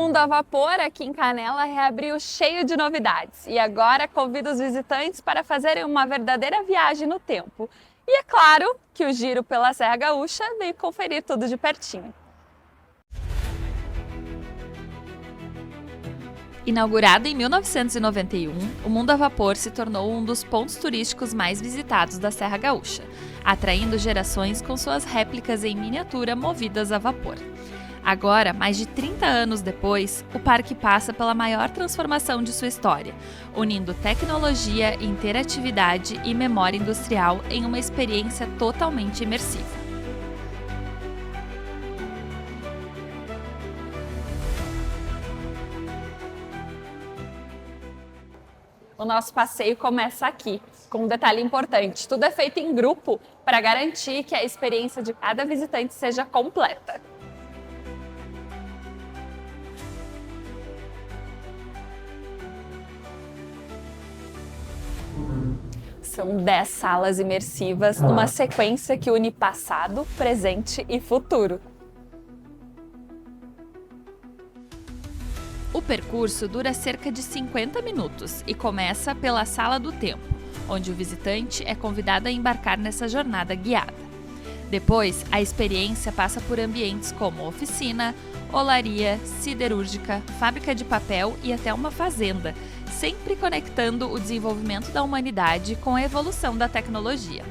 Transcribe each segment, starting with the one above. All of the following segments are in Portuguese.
Mundo a Vapor aqui em Canela reabriu cheio de novidades e agora convida os visitantes para fazerem uma verdadeira viagem no tempo. E é claro que o giro pela Serra Gaúcha veio conferir tudo de pertinho. Inaugurado em 1991, o Mundo a Vapor se tornou um dos pontos turísticos mais visitados da Serra Gaúcha, atraindo gerações com suas réplicas em miniatura movidas a vapor. Agora, mais de 30 anos depois, o parque passa pela maior transformação de sua história, unindo tecnologia, interatividade e memória industrial em uma experiência totalmente imersiva. O nosso passeio começa aqui, com um detalhe importante: tudo é feito em grupo para garantir que a experiência de cada visitante seja completa. São 10 salas imersivas numa sequência que une passado, presente e futuro. O percurso dura cerca de 50 minutos e começa pela Sala do Tempo, onde o visitante é convidado a embarcar nessa jornada guiada. Depois, a experiência passa por ambientes como oficina, olaria, siderúrgica, fábrica de papel e até uma fazenda, sempre conectando o desenvolvimento da humanidade com a evolução da tecnologia.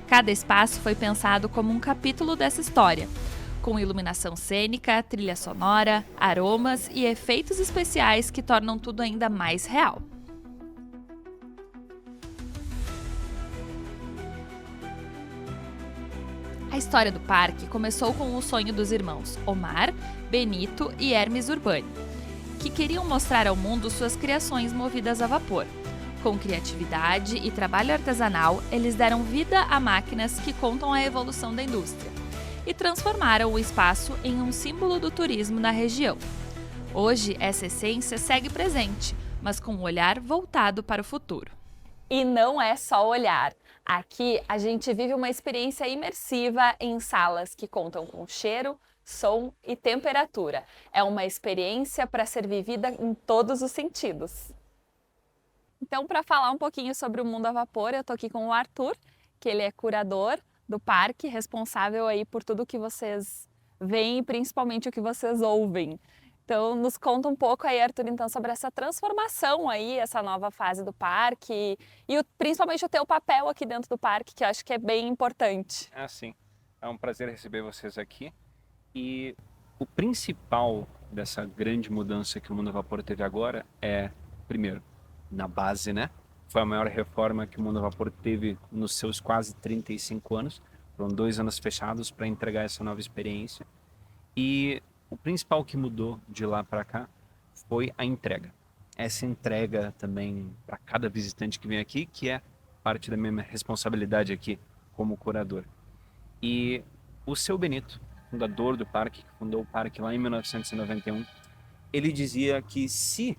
Cada espaço foi pensado como um capítulo dessa história, com iluminação cênica, trilha sonora, aromas e efeitos especiais que tornam tudo ainda mais real. A história do parque começou com o sonho dos irmãos Omar, Benito e Hermes Urbani, que queriam mostrar ao mundo suas criações movidas a vapor. Com criatividade e trabalho artesanal, eles deram vida a máquinas que contam a evolução da indústria e transformaram o espaço em um símbolo do turismo na região. Hoje, essa essência segue presente, mas com um olhar voltado para o futuro. E não é só olhar. Aqui, a gente vive uma experiência imersiva em salas que contam com cheiro, som e temperatura. É uma experiência para ser vivida em todos os sentidos. Então, para falar um pouquinho sobre o Mundo a Vapor, eu estou aqui com o Arthur, que ele é curador do parque, responsável aí por tudo que vocês veem e principalmente o que vocês ouvem. Então, nos conta um pouco aí, Arthur, então, sobre essa transformação aí, essa nova fase do parque e principalmente o teu papel aqui dentro do parque, que eu acho que é bem importante. Sim. É um prazer receber vocês aqui. E o principal dessa grande mudança que o Mundo a Vapor teve agora é, primeiro, na base, né? Foi a maior reforma que o Mundo a Vapor teve nos seus quase 35 anos. Foram 2 anos fechados para entregar essa nova experiência. E o principal que mudou de lá para cá foi a entrega. Essa entrega também para cada visitante que vem aqui, que é parte da minha responsabilidade aqui como curador. E o seu Benito, fundador do parque, que fundou o parque lá em 1991, ele dizia que se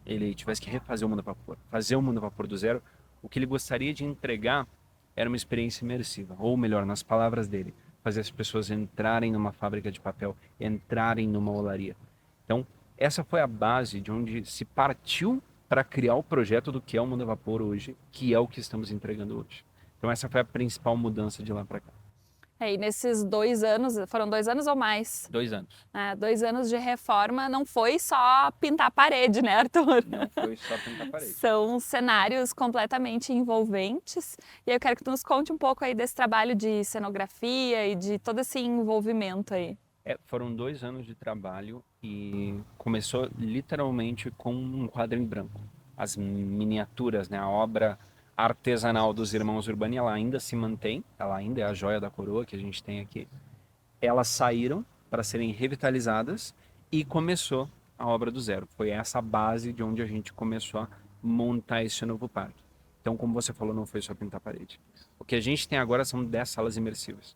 ele tivesse que refazer o Mundo a Vapor, fazer o Mundo a Vapor do zero, o que ele gostaria de entregar era uma experiência imersiva, ou melhor, nas palavras dele, fazer as pessoas entrarem numa fábrica de papel, entrarem numa olaria. Então, essa foi a base de onde se partiu para criar o projeto do que é o Mundo a Vapor hoje, que é o que estamos entregando hoje. Então, essa foi a principal mudança de lá para cá. E nesses 2 anos, foram 2 anos ou mais? 2 anos. 2 anos de reforma não foi só pintar a parede, né, Arthur? Não foi só pintar a parede. São cenários completamente envolventes. E eu quero que tu nos conte um pouco aí desse trabalho de cenografia e de todo esse envolvimento aí. Foram 2 anos de trabalho e começou literalmente com um quadro em branco. As miniaturas, né, a obra artesanal dos irmãos Urbani, ela ainda se mantém, ela ainda é a joia da coroa que a gente tem aqui. Elas saíram para serem revitalizadas e começou a obra do zero. Foi essa base de onde a gente começou a montar esse novo parque. Então, como você falou, não foi só pintar a parede. O que a gente tem agora são 10 salas imersivas.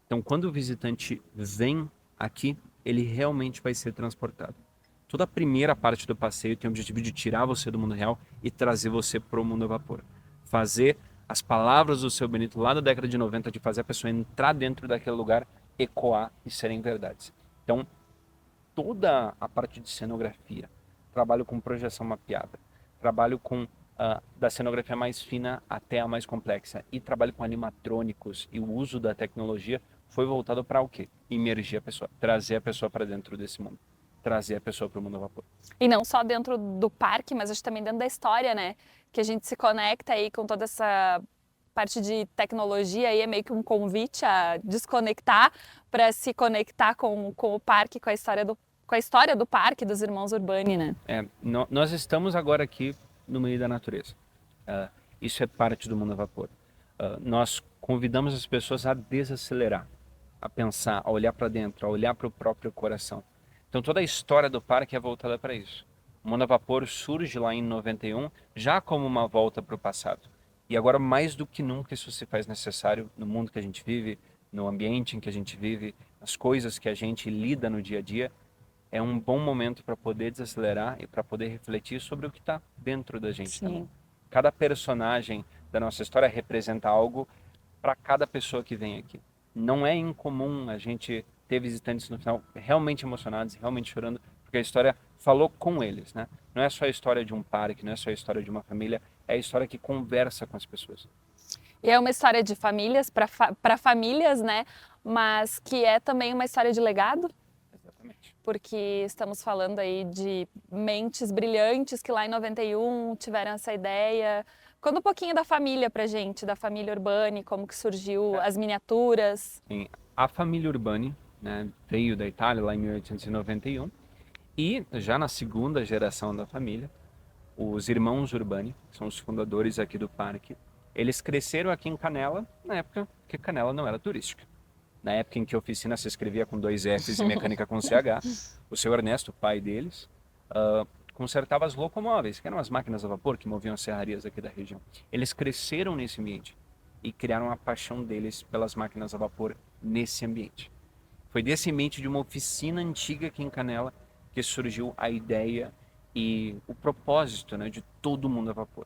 Então, quando o visitante vem aqui, ele realmente vai ser transportado. Toda a primeira parte do passeio tem o objetivo de tirar você do mundo real e trazer você para o mundo a vapor. Fazer as palavras do seu Benito lá da década de 90, de fazer a pessoa entrar dentro daquele lugar, ecoar e serem verdades. Então, toda a parte de cenografia, trabalho com projeção mapeada, trabalho com da cenografia mais fina até a mais complexa, e trabalho com animatrônicos, e o uso da tecnologia foi voltado para o quê? Imergir a pessoa, trazer a pessoa para dentro desse mundo, trazer a pessoa para o mundo a vapor. E não só dentro do parque, mas acho também dentro da história, né? Que a gente se conecta aí com toda essa parte de tecnologia, aí é meio que um convite a desconectar para se conectar com o parque, com a história do parque dos irmãos Urbani, né? Nós estamos agora aqui no meio da natureza. Isso é parte do mundo a vapor. Nós convidamos as pessoas a desacelerar, a pensar, a olhar para dentro, a olhar para o próprio coração. Então toda a história do parque é voltada para isso. O mundo a vapor surge lá em 91, já como uma volta para o passado. E agora, mais do que nunca, isso se faz necessário no mundo que a gente vive, no ambiente em que a gente vive, nas coisas que a gente lida no dia a dia. É um bom momento para poder desacelerar e para poder refletir sobre o que está dentro da gente também. Cada personagem da nossa história representa algo para cada pessoa que vem aqui. Não é incomum a gente ter visitantes no final realmente emocionados, realmente chorando, porque a história falou com eles, né? Não é só a história de um parque, não é só a história de uma família, é a história que conversa com as pessoas. E é uma história de famílias, para famílias, né? Mas que é também uma história de legado. Exatamente. Porque estamos falando aí de mentes brilhantes que lá em 91 tiveram essa ideia. Conta um pouquinho da família pra gente, da família Urbani, como que surgiu as miniaturas. Sim, a família Urbani, né, veio da Itália lá em 1891 e já na segunda geração da família, os irmãos Urbani, que são os fundadores aqui do parque, eles cresceram aqui em Canela, na época que Canela não era turística. Na época em que a oficina se escrevia com 2 Fs e mecânica com CH, o seu Ernesto, o pai deles, consertava as locomóveis, que eram as máquinas a vapor que moviam as serrarias aqui da região. Eles cresceram nesse ambiente e criaram a paixão deles pelas máquinas a vapor nesse ambiente. Foi desse ambiente de uma oficina antiga aqui em Canela que surgiu a ideia e o propósito, né, de todo mundo a vapor.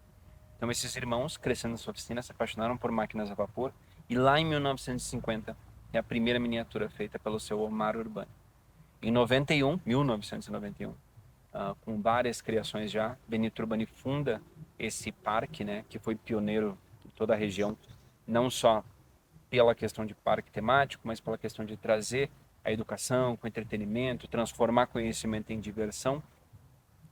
Então esses irmãos, crescendo nessa oficina, se apaixonaram por máquinas a vapor e lá em 1950 é a primeira miniatura feita pelo seu Omar Urbani. Em 1991, com várias criações já, Benito Urbani funda esse parque, né, que foi pioneiro em toda a região, não só pela questão de parque temático, mas pela questão de trazer a educação com entretenimento, transformar conhecimento em diversão.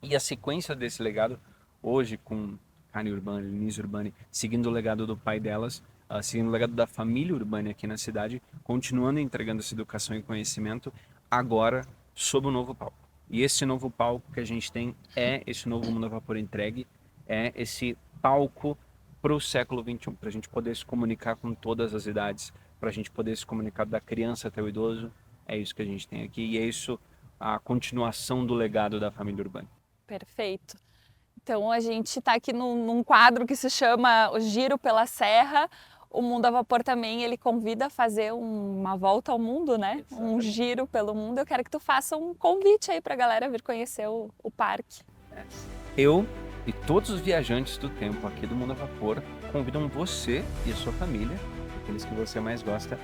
E a sequência desse legado, hoje com Karen Urbani, Denise Urbani, seguindo o legado do pai delas, seguindo o legado da família Urbani aqui na cidade, continuando entregando essa educação e conhecimento, agora sob um novo palco. E esse novo palco que a gente tem é esse novo Mundo a Vapor entregue, é esse palco para o século XXI, para a gente poder se comunicar com todas as idades, para a gente poder se comunicar da criança até o idoso. É isso que a gente tem aqui e é isso a continuação do legado da família Urbani. Perfeito. Então a gente está aqui num quadro que se chama O Giro pela Serra. O Mundo a Vapor também, ele convida a fazer uma volta ao mundo, né? Exatamente. Um giro pelo mundo. Eu quero que tu faça um convite aí para a galera vir conhecer o parque. Eu e todos os viajantes do tempo aqui do Mundo a Vapor convidam você e a sua família, aqueles que você mais gosta,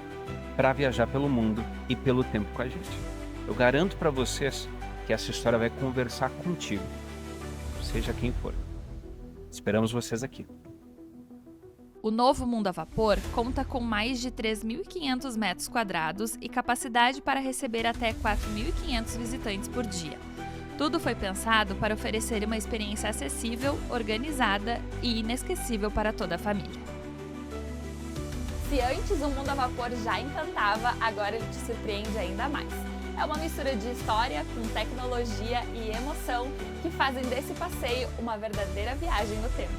para viajar pelo mundo e pelo tempo com a gente. Eu garanto para vocês que essa história vai conversar contigo, seja quem for. Esperamos vocês aqui. O novo Mundo a Vapor conta com mais de 3.500 metros quadrados e capacidade para receber até 4.500 visitantes por dia. Tudo foi pensado para oferecer uma experiência acessível, organizada e inesquecível para toda a família. Se antes o Mundo a Vapor já encantava, agora ele te surpreende ainda mais. É uma mistura de história com tecnologia e emoção que fazem desse passeio uma verdadeira viagem no tempo.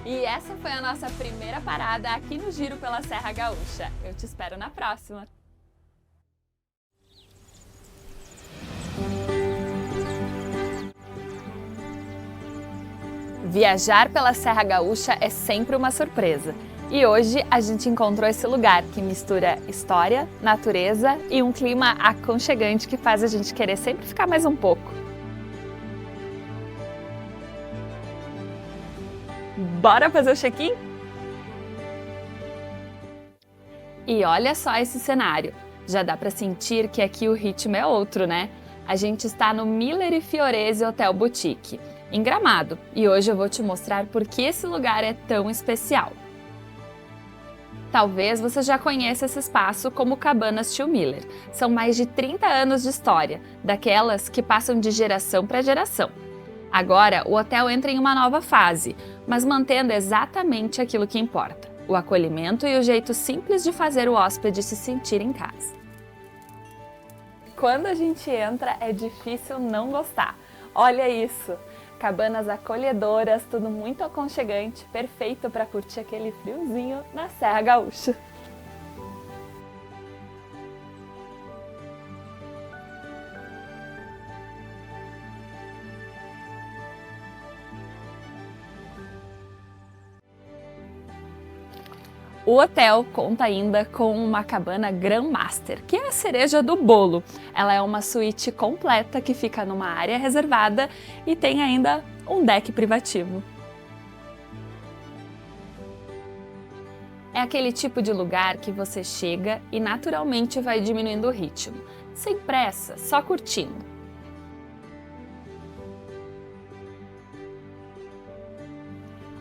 E essa foi a nossa primeira parada aqui no Giro pela Serra Gaúcha. Eu te espero na próxima! Viajar pela Serra Gaúcha é sempre uma surpresa. E hoje a gente encontrou esse lugar que mistura história, natureza e um clima aconchegante que faz a gente querer sempre ficar mais um pouco. Bora fazer o check-in? E olha só esse cenário. Já dá para sentir que aqui o ritmo é outro, né? A gente está no Miller & Fiorese Hotel Boutique, em Gramado, e hoje eu vou te mostrar por que esse lugar é tão especial. Talvez você já conheça esse espaço como Cabanas Tio Miller. São mais de 30 anos de história, daquelas que passam de geração para geração. Agora, o hotel entra em uma nova fase, mas mantendo exatamente aquilo que importa: o acolhimento e o jeito simples de fazer o hóspede se sentir em casa. Quando a gente entra, é difícil não gostar. Olha isso! Cabanas acolhedoras, tudo muito aconchegante, perfeito para curtir aquele friozinho na Serra Gaúcha. O hotel conta ainda com uma cabana Grand Master, que é a cereja do bolo. Ela é uma suíte completa que fica numa área reservada e tem ainda um deck privativo. É aquele tipo de lugar que você chega e naturalmente vai diminuindo o ritmo, sem pressa, só curtindo.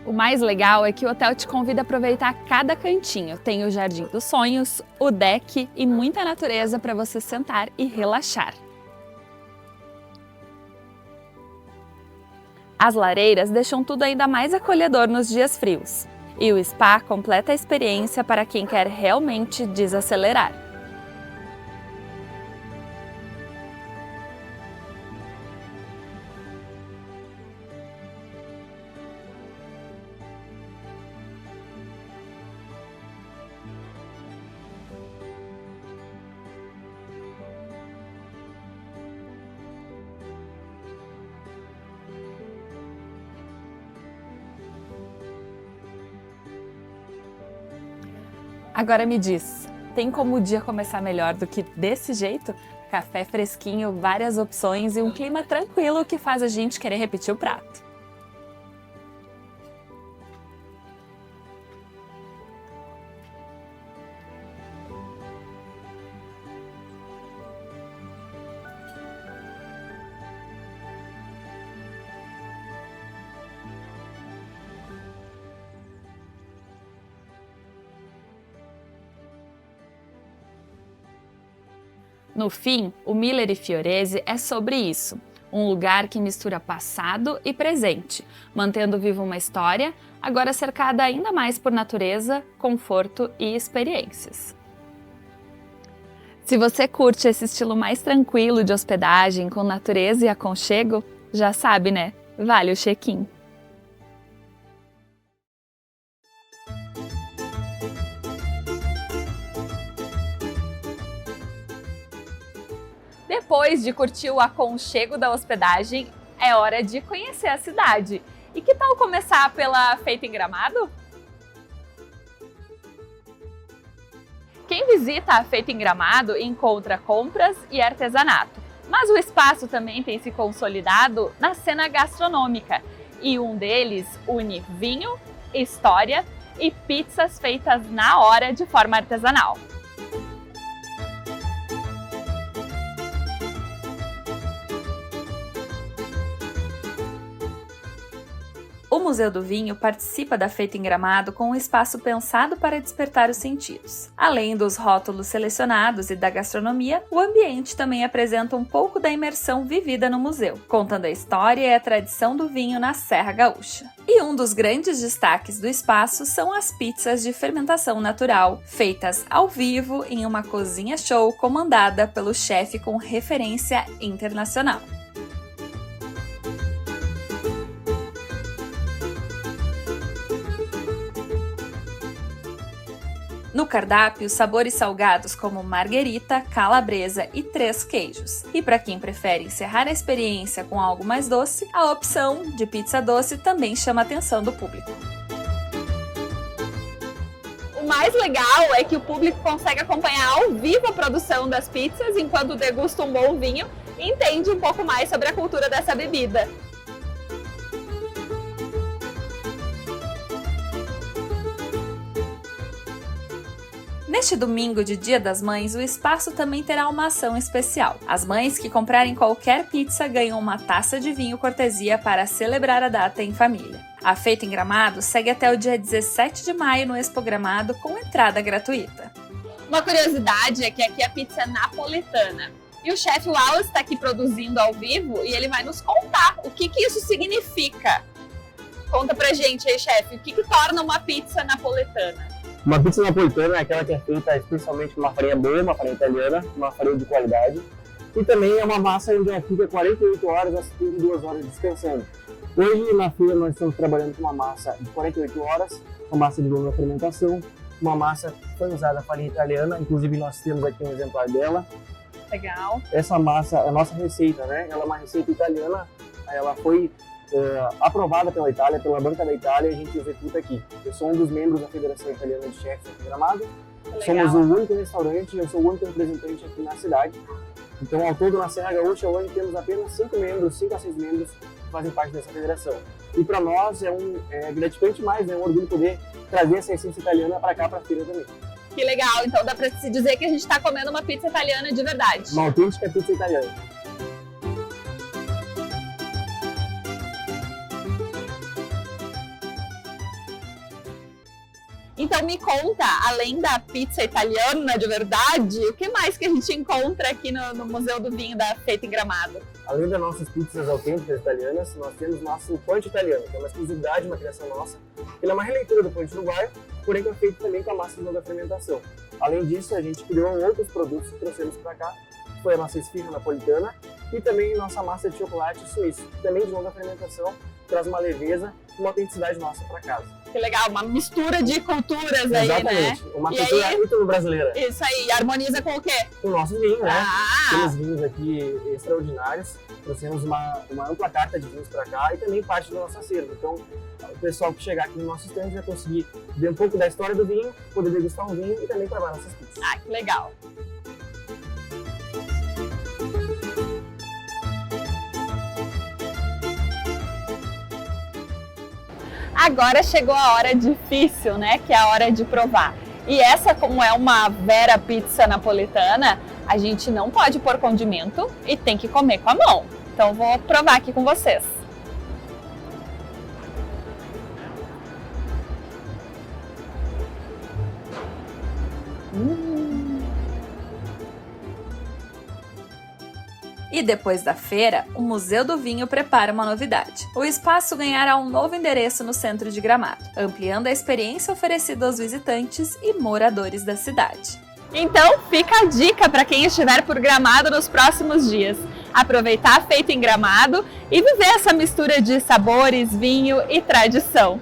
O mais legal é que o hotel te convida a aproveitar cada cantinho. Tem o Jardim dos Sonhos, o deck e muita natureza para você sentar e relaxar. As lareiras deixam tudo ainda mais acolhedor nos dias frios. E o spa completa a experiência para quem quer realmente desacelerar. Agora me diz, tem como o dia começar melhor do que desse jeito? Café fresquinho, várias opções e um clima tranquilo que faz a gente querer repetir o prato. No fim, o Miller & Fiorese é sobre isso, um lugar que mistura passado e presente, mantendo viva uma história, agora cercada ainda mais por natureza, conforto e experiências. Se você curte esse estilo mais tranquilo de hospedagem, com natureza e aconchego, já sabe, né? Vale o check-in. Depois de curtir o aconchego da hospedagem, é hora de conhecer a cidade. E que tal começar pela Feita em Gramado? Quem visita a Feita em Gramado encontra compras e artesanato, mas o espaço também tem se consolidado na cena gastronômica, e um deles une vinho, história e pizzas feitas na hora de forma artesanal. O Museu do Vinho participa da Feita em Gramado com um espaço pensado para despertar os sentidos. Além dos rótulos selecionados e da gastronomia, o ambiente também apresenta um pouco da imersão vivida no museu, contando a história e a tradição do vinho na Serra Gaúcha. E um dos grandes destaques do espaço são as pizzas de fermentação natural, feitas ao vivo em uma cozinha show comandada pelo chefe com referência internacional. No cardápio, sabores salgados como marguerita, calabresa e 3 queijos. E para quem prefere encerrar a experiência com algo mais doce, a opção de pizza doce também chama a atenção do público. O mais legal é que o público consegue acompanhar ao vivo a produção das pizzas enquanto degusta um bom vinho e entende um pouco mais sobre a cultura dessa bebida. Neste domingo de Dia das Mães, o espaço também terá uma ação especial. As mães que comprarem qualquer pizza ganham uma taça de vinho cortesia para celebrar a data em família. A feita em Gramado segue até o dia 17 de maio no Expo Gramado com entrada gratuita. Uma curiosidade é que aqui a pizza é napolitana. E o chefe Wallace está aqui produzindo ao vivo e ele vai nos contar o que isso significa. Conta pra gente aí, chefe, o que torna uma pizza napolitana? Uma pizza napolitana é aquela que é feita especialmente com uma farinha boa, uma farinha italiana, uma farinha de qualidade. E também é uma massa onde ela fica 48 horas a 52 horas descansando. Hoje na feira nós estamos trabalhando com uma massa de 48 horas, uma massa de longa fermentação, uma massa que foi usada a farinha italiana, inclusive nós temos aqui um exemplar dela. Legal. Essa massa é a nossa receita, né? Ela é uma receita italiana, ela foi aprovada pela Itália, pela Banca da Itália, e a gente executa aqui. Eu sou um dos membros da Federação Italiana de Chefs aqui em Gramado. Somos o único restaurante, eu sou o único representante aqui na cidade. Então, ao todo, na Serra Gaúcha, hoje temos apenas 5 a 6 membros que fazem parte dessa federação. E para nós é gratificante mais, né? Um orgulho poder trazer essa essência italiana para cá, para a feira também. Que legal, então dá para se dizer que a gente está comendo uma pizza italiana de verdade. Uma autêntica pizza italiana. Então me conta, além da pizza italiana de verdade, o que mais que a gente encontra aqui no Museu do Vinho da Feita em Gramado? Além das nossas pizzas autênticas italianas, nós temos nosso ponte italiano, que é uma exclusividade, uma criação nossa. Ele é uma releitura do ponte uruguaio, porém que é feito também com a massa de longa fermentação. Além disso, a gente criou outros produtos que trouxemos para cá, que foi a nossa esfirra napolitana e também nossa massa de chocolate suíço, também de longa fermentação, traz uma leveza e uma autenticidade nossa para casa. Que legal, uma mistura de culturas aí, exatamente, né? Uma cultura ítalo-brasileira. Isso aí, harmoniza com o quê? Com o nosso vinho, né? Ah! Temos vinhos aqui extraordinários, trouxemos uma ampla carta de vinhos para cá e também parte do nosso acervo. Então, o pessoal que chegar aqui no nosso stand vai conseguir ver um pouco da história do vinho, poder degustar um vinho e também provar nossas pizzas. Ah, que legal! Agora chegou a hora difícil, né? Que é a hora de provar. E essa, como é uma vera pizza napolitana, a gente não pode pôr condimento e tem que comer com a mão. Então vou provar aqui com vocês. E depois da feira, o Museu do Vinho prepara uma novidade. O espaço ganhará um novo endereço no centro de Gramado, ampliando a experiência oferecida aos visitantes e moradores da cidade. Então fica a dica para quem estiver por Gramado nos próximos dias. Aproveitar a feita em Gramado e viver essa mistura de sabores, vinho e tradição.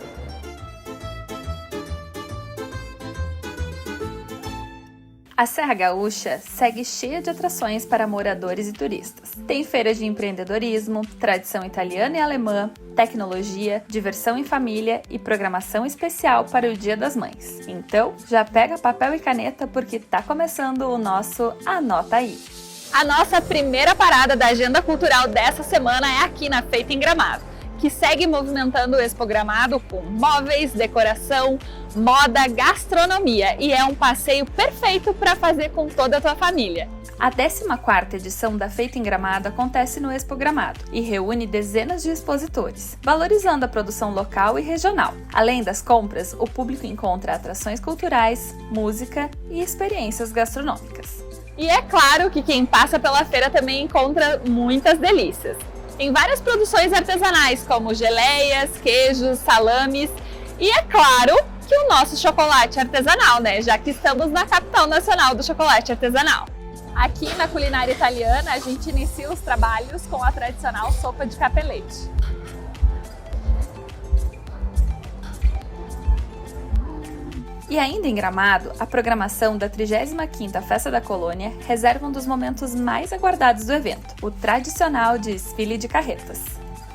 A Serra Gaúcha segue cheia de atrações para moradores e turistas. Tem feiras de empreendedorismo, tradição italiana e alemã, tecnologia, diversão em família e programação especial para o Dia das Mães. Então, já pega papel e caneta porque tá começando o nosso Anota Aí. A nossa primeira parada da agenda cultural dessa semana é aqui na Feita em Gramado, que segue movimentando o Expo Gramado com móveis, decoração, moda, gastronomia e é um passeio perfeito para fazer com toda a tua família. A 14ª edição da Feita em Gramado acontece no Expo Gramado e reúne dezenas de expositores, valorizando a produção local e regional. Além das compras, o público encontra atrações culturais, música e experiências gastronômicas. E é claro que quem passa pela feira também encontra muitas delícias. Tem várias produções artesanais, como geleias, queijos, salames e, é claro, que o nosso chocolate artesanal, né? Já que estamos na capital nacional do chocolate artesanal. Aqui na culinária italiana, a gente inicia os trabalhos com a tradicional sopa de capelete. E ainda em Gramado, a programação da 35ª Festa da Colônia reserva um dos momentos mais aguardados do evento, o tradicional desfile de carretas.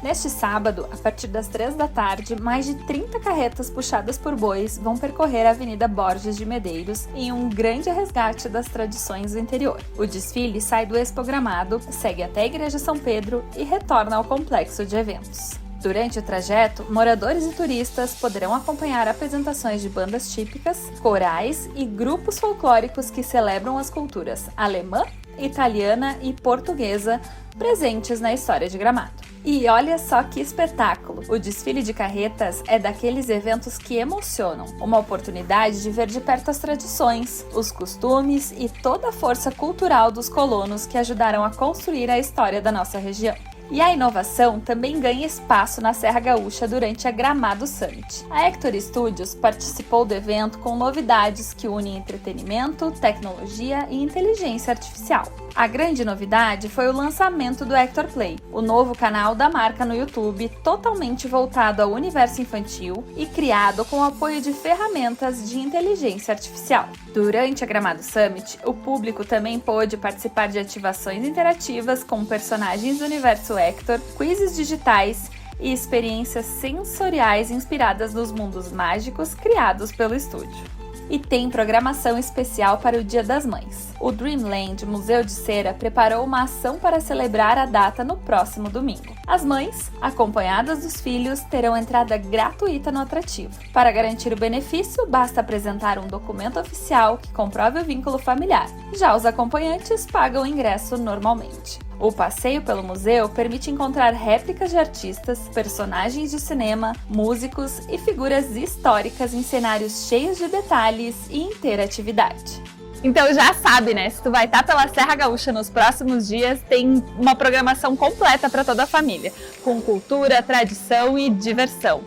Neste sábado, a partir das 3 da tarde, mais de 30 carretas puxadas por bois vão percorrer a Avenida Borges de Medeiros em um grande resgate das tradições do interior. O desfile sai do Expo Gramado, segue até a Igreja São Pedro e retorna ao complexo de eventos. Durante o trajeto, moradores e turistas poderão acompanhar apresentações de bandas típicas, corais e grupos folclóricos que celebram as culturas alemã, italiana e portuguesa presentes na história de Gramado. E olha só que espetáculo! O desfile de carretas é daqueles eventos que emocionam, uma oportunidade de ver de perto as tradições, os costumes e toda a força cultural dos colonos que ajudaram a construir a história da nossa região. E a inovação também ganha espaço na Serra Gaúcha durante a Gramado Summit. A Hector Studios participou do evento com novidades que unem entretenimento, tecnologia e inteligência artificial. A grande novidade foi o lançamento do Hector Play, o novo canal da marca no YouTube totalmente voltado ao universo infantil e criado com o apoio de ferramentas de inteligência artificial. Durante a Gramado Summit, o público também pôde participar de ativações interativas com personagens do universo Hector, quizzes digitais e experiências sensoriais inspiradas nos mundos mágicos criados pelo estúdio. E tem programação especial para o Dia das Mães. O Dreamland Museu de Cera preparou uma ação para celebrar a data no próximo domingo. As mães, acompanhadas dos filhos, terão entrada gratuita no atrativo. Para garantir o benefício, basta apresentar um documento oficial que comprove o vínculo familiar. Já os acompanhantes pagam o ingresso normalmente. O passeio pelo museu permite encontrar réplicas de artistas, personagens de cinema, músicos e figuras históricas em cenários cheios de detalhes e interatividade. Então já sabe, né? Se tu vai estar pela Serra Gaúcha nos próximos dias, tem uma programação completa para toda a família, com cultura, tradição e diversão.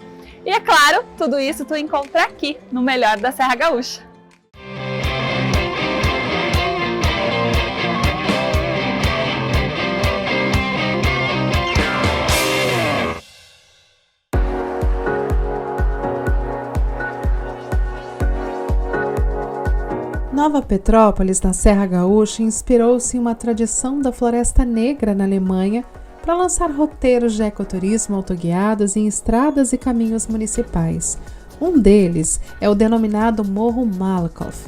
E é claro, tudo isso tu encontra aqui, no melhor da Serra Gaúcha. Nova Petrópolis, na Serra Gaúcha, inspirou-se em uma tradição da Floresta Negra na Alemanha para lançar roteiros de ecoturismo autoguiados em estradas e caminhos municipais. Um deles é o denominado Morro Malakoff.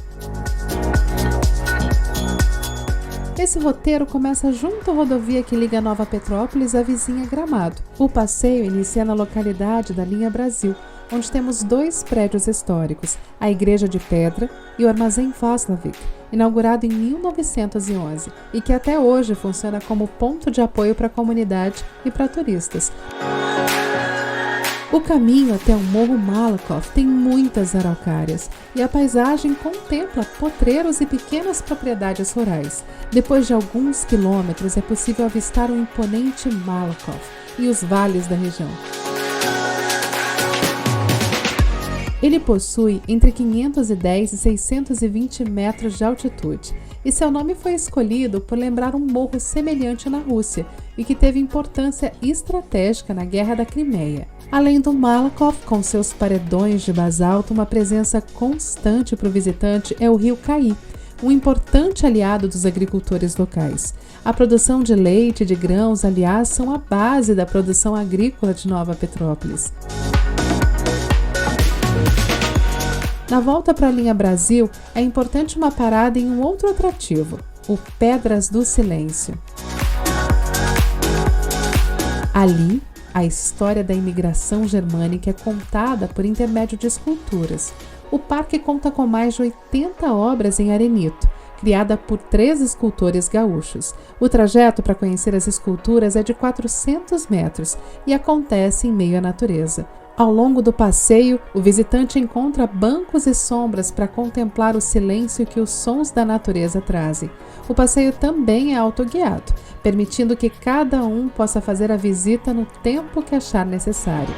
Esse roteiro começa junto à rodovia que liga Nova Petrópolis à vizinha Gramado. O passeio inicia na localidade da Linha Brasil, onde temos 2 prédios históricos, a Igreja de Pedra e o Armazém Václavic, inaugurado em 1911 e que até hoje funciona como ponto de apoio para a comunidade e para turistas. O caminho até o Morro Malakoff tem muitas araucárias e a paisagem contempla potreiros e pequenas propriedades rurais. Depois de alguns quilômetros é possível avistar o imponente Malakoff e os vales da região. Ele possui entre 510 e 620 metros de altitude, e seu nome foi escolhido por lembrar um morro semelhante na Rússia e que teve importância estratégica na Guerra da Crimeia. Além do Malakoff, com seus paredões de basalto, uma presença constante para o visitante é o rio Caí, um importante aliado dos agricultores locais. A produção de leite e de grãos, aliás, são a base da produção agrícola de Nova Petrópolis. Na volta para a Linha Brasil, é importante uma parada em um outro atrativo, o Pedras do Silêncio. Ali, a história da imigração germânica é contada por intermédio de esculturas. O parque conta com mais de 80 obras em arenito, criada por 3 escultores gaúchos. O trajeto para conhecer as esculturas é de 400 metros e acontece em meio à natureza. Ao longo do passeio, o visitante encontra bancos e sombras para contemplar o silêncio que os sons da natureza trazem. O passeio também é autoguiado, permitindo que cada um possa fazer a visita no tempo que achar necessário.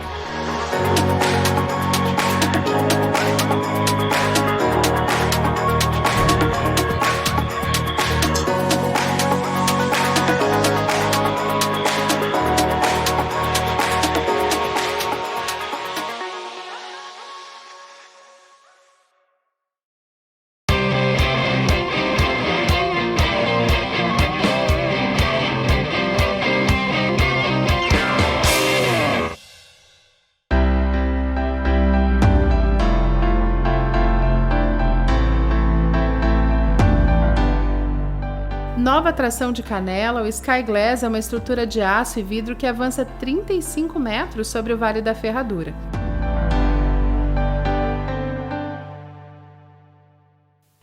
nova atração de Canela, o Sky Glass é uma estrutura de aço e vidro que avança 35 metros sobre o Vale da Ferradura.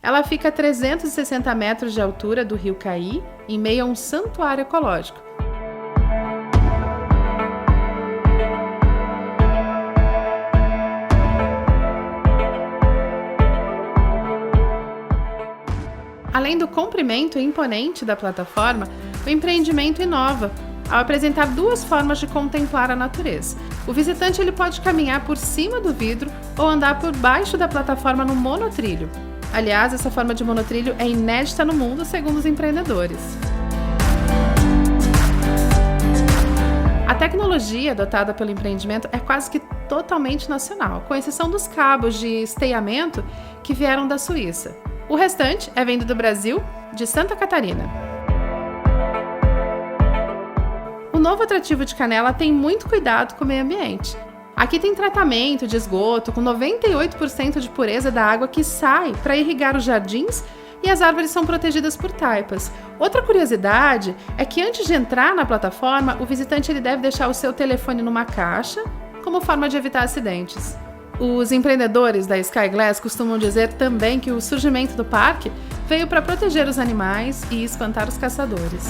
Ela fica a 360 metros de altura do Rio Caí, em meio a um santuário ecológico. Além do comprimento imponente da plataforma, o empreendimento inova ao apresentar duas formas de contemplar a natureza. O visitante ele pode caminhar por cima do vidro ou andar por baixo da plataforma no monotrilho. Aliás, essa forma de monotrilho é inédita no mundo, segundo os empreendedores. A tecnologia adotada pelo empreendimento é quase que totalmente nacional, com exceção dos cabos de esteamento que vieram da Suíça. O restante é vindo do Brasil, de Santa Catarina. O novo atrativo de Canela tem muito cuidado com o meio ambiente. Aqui tem tratamento de esgoto com 98% de pureza da água que sai para irrigar os jardins e as árvores são protegidas por taipas. Outra curiosidade é que antes de entrar na plataforma, o visitante ele deve deixar o seu telefone numa caixa, como forma de evitar acidentes. Os empreendedores da Sky Glass costumam dizer também que o surgimento do parque veio para proteger os animais e espantar os caçadores.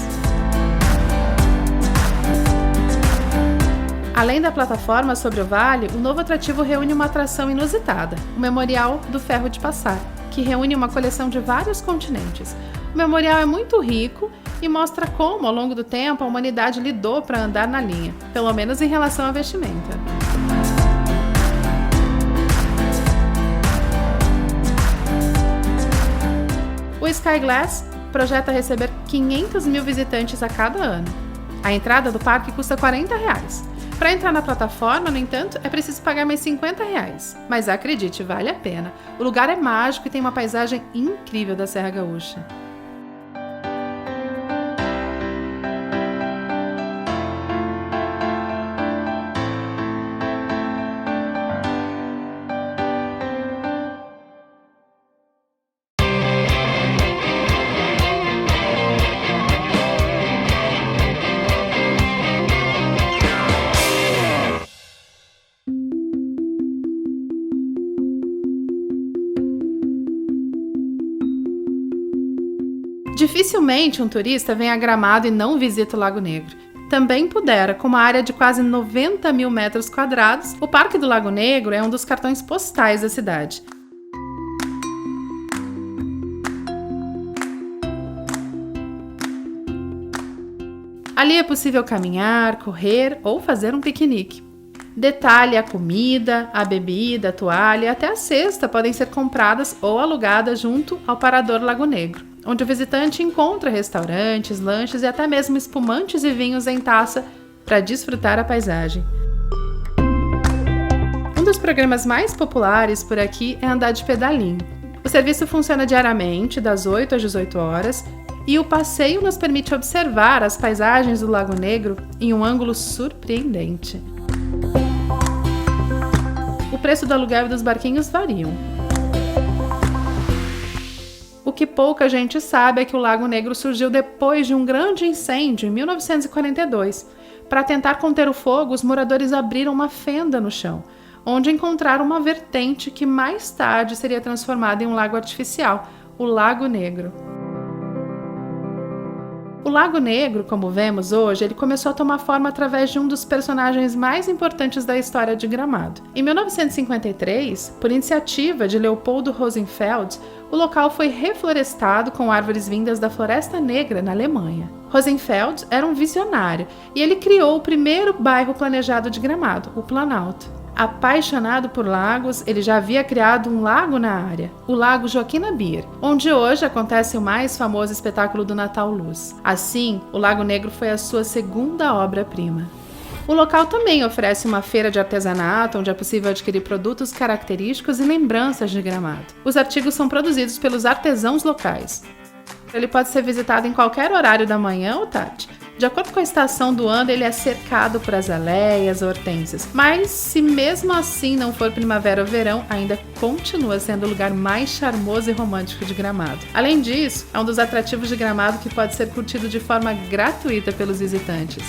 Além da plataforma sobre o vale, o novo atrativo reúne uma atração inusitada, o Memorial do Ferro de Passar, que reúne uma coleção de vários continentes. O memorial é muito rico e mostra como, ao longo do tempo, a humanidade lidou para andar na linha, pelo menos em relação à vestimenta. O Sky Glass projeta receber 500 mil visitantes a cada ano. A entrada do parque custa R$40. Para entrar na plataforma, no entanto, é preciso pagar mais R$50. Mas acredite, vale a pena. O lugar é mágico e tem uma paisagem incrível da Serra Gaúcha. Dificilmente um turista vem a Gramado e não visita o Lago Negro. Também pudera, com uma área de quase 90 mil metros quadrados, o Parque do Lago Negro é um dos cartões postais da cidade. Ali é possível caminhar, correr ou fazer um piquenique. Detalhe: a comida, a bebida, a toalha e até a cesta podem ser compradas ou alugadas junto ao Parador Lago Negro, onde o visitante encontra restaurantes, lanches e até mesmo espumantes e vinhos em taça para desfrutar a paisagem. Um dos programas mais populares por aqui é andar de pedalinho. O serviço funciona diariamente, das 8 às 18 horas, e o passeio nos permite observar as paisagens do Lago Negro em um ângulo surpreendente. O preço do aluguel e dos barquinhos variam. O que pouca gente sabe é que o Lago Negro surgiu depois de um grande incêndio em 1942. Para tentar conter o fogo, os moradores abriram uma fenda no chão, onde encontraram uma vertente que mais tarde seria transformada em um lago artificial, o Lago Negro. O Lago Negro, como vemos hoje, ele começou a tomar forma através de um dos personagens mais importantes da história de Gramado. Em 1953, por iniciativa de Leopoldo Rosenfeld, o local foi reflorestado com árvores vindas da Floresta Negra, na Alemanha. Rosenfeld era um visionário e ele criou o primeiro bairro planejado de Gramado, o Planalto. Apaixonado por lagos, ele já havia criado um lago na área, o Lago Joaquina Bier, onde hoje acontece o mais famoso espetáculo do Natal Luz. Assim, o Lago Negro foi a sua segunda obra-prima. O local também oferece uma feira de artesanato, onde é possível adquirir produtos característicos e lembranças de Gramado. Os artigos são produzidos pelos artesãos locais. Ele pode ser visitado em qualquer horário da manhã ou tarde. De acordo com a estação do ano, ele é cercado por azaleias, hortênsias. Mas se mesmo assim não for primavera ou verão, ainda continua sendo o lugar mais charmoso e romântico de Gramado. Além disso, é um dos atrativos de Gramado que pode ser curtido de forma gratuita pelos visitantes.